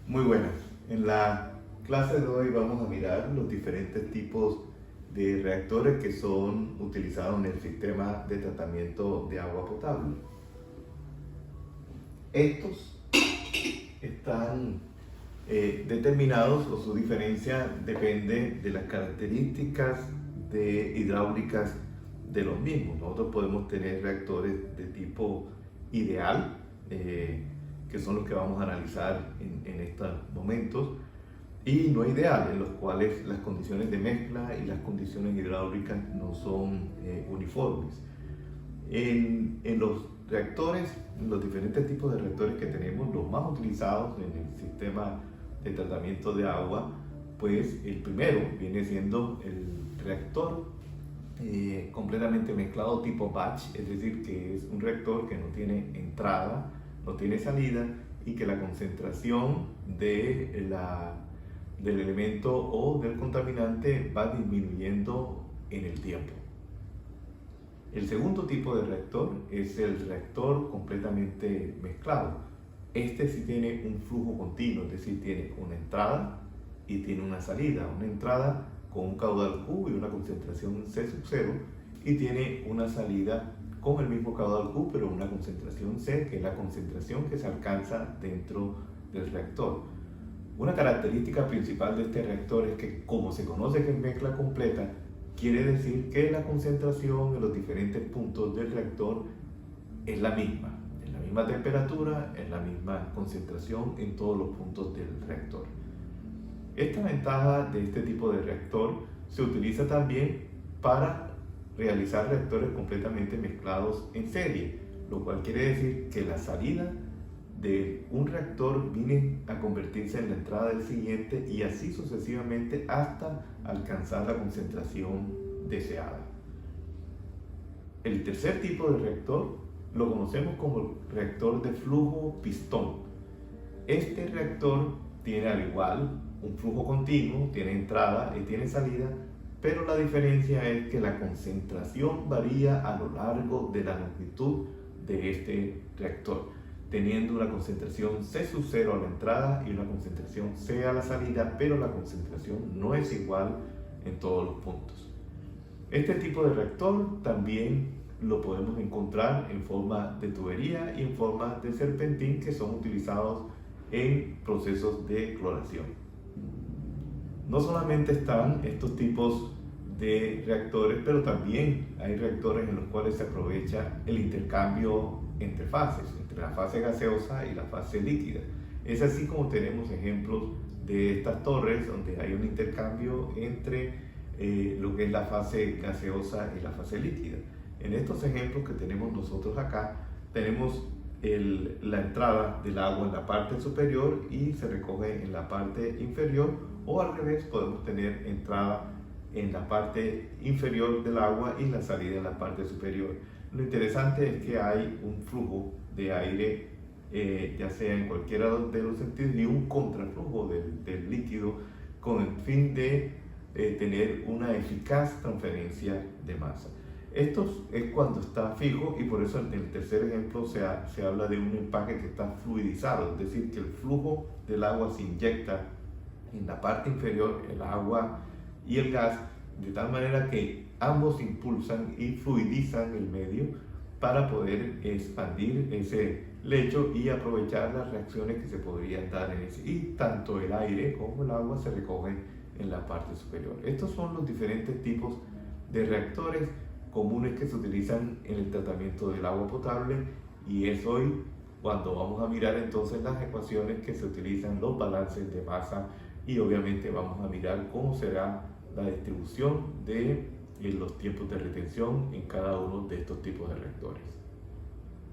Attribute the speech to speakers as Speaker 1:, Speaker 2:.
Speaker 1: Muy buenas. En la clase de hoy vamos a mirar los diferentes tipos de reactores que son utilizados en el sistema de tratamiento de agua potable. Estos están determinados o su diferencia depende de las características hidráulicas de los mismos. Nosotros podemos tener reactores de tipo ideal, que son los que vamos a analizar en estos momentos, y no ideal, en los cuales las condiciones de mezcla y las condiciones hidráulicas no son uniformes. En los reactores, los diferentes tipos de reactores que tenemos, los más utilizados en el sistema de tratamiento de agua, pues el primero viene siendo el reactor completamente mezclado tipo batch, es decir, que es un reactor que no tiene entrada, no tiene salida y que la concentración del elemento o del contaminante va disminuyendo en el tiempo. El segundo tipo de reactor es el reactor completamente mezclado. Este sí tiene un flujo continuo, es decir, tiene una entrada y tiene una salida. Una entrada con un caudal Q y una concentración C sub 0, y tiene una salida con el mismo caudal Q pero una concentración C, que es la concentración que se alcanza dentro del reactor. Una característica principal de este reactor es que, como se conoce que es mezcla completa, quiere decir que la concentración en los diferentes puntos del reactor es la misma temperatura, es la misma concentración en todos los puntos del reactor. Esta ventaja de este tipo de reactor se utiliza también para realizar reactores completamente mezclados en serie, lo cual quiere decir que la salida de un reactor viene a convertirse en la entrada del siguiente y así sucesivamente hasta alcanzar la concentración deseada. El tercer tipo de reactor lo conocemos como reactor de flujo pistón. Este reactor tiene al igual un flujo continuo, tiene entrada y tiene salida, pero la diferencia es que la concentración varía a lo largo de la longitud de este reactor, teniendo una concentración C sub 0 a la entrada y una concentración C a la salida, pero la concentración no es igual en todos los puntos. Este tipo de reactor también lo podemos encontrar en forma de tubería y en forma de serpentín, que son utilizados en procesos de cloración. No solamente están estos tipos de reactores, pero también hay reactores en los cuales se aprovecha el intercambio entre fases, entre la fase gaseosa y la fase líquida. Es así como tenemos ejemplos de estas torres donde hay un intercambio entre lo que es la fase gaseosa y la fase líquida. En estos ejemplos que tenemos nosotros acá, tenemos la entrada del agua en la parte superior y se recoge en la parte inferior, o al revés, podemos tener entrada en la parte inferior del agua y la salida en la parte superior. Lo interesante es que hay un flujo de aire, ya sea en cualquiera de los sentidos, y un contraflujo del líquido con el fin de tener una eficaz transferencia de masa. Esto es cuando está fijo, y por eso en el tercer ejemplo se habla de un empaque que está fluidizado, es decir, que el flujo del agua se inyecta en la parte inferior, el agua y el gas, de tal manera que ambos impulsan y fluidizan el medio para poder expandir ese lecho y aprovechar las reacciones que se podrían dar en ese. Y tanto el aire como el agua se recogen en la parte superior. Estos son los diferentes tipos de reactores comunes que se utilizan en el tratamiento del agua potable, y es hoy cuando vamos a mirar entonces las ecuaciones que se utilizan, los balances de masa, y obviamente vamos a mirar cómo será la distribución de los tiempos de retención en cada uno de estos tipos de reactores.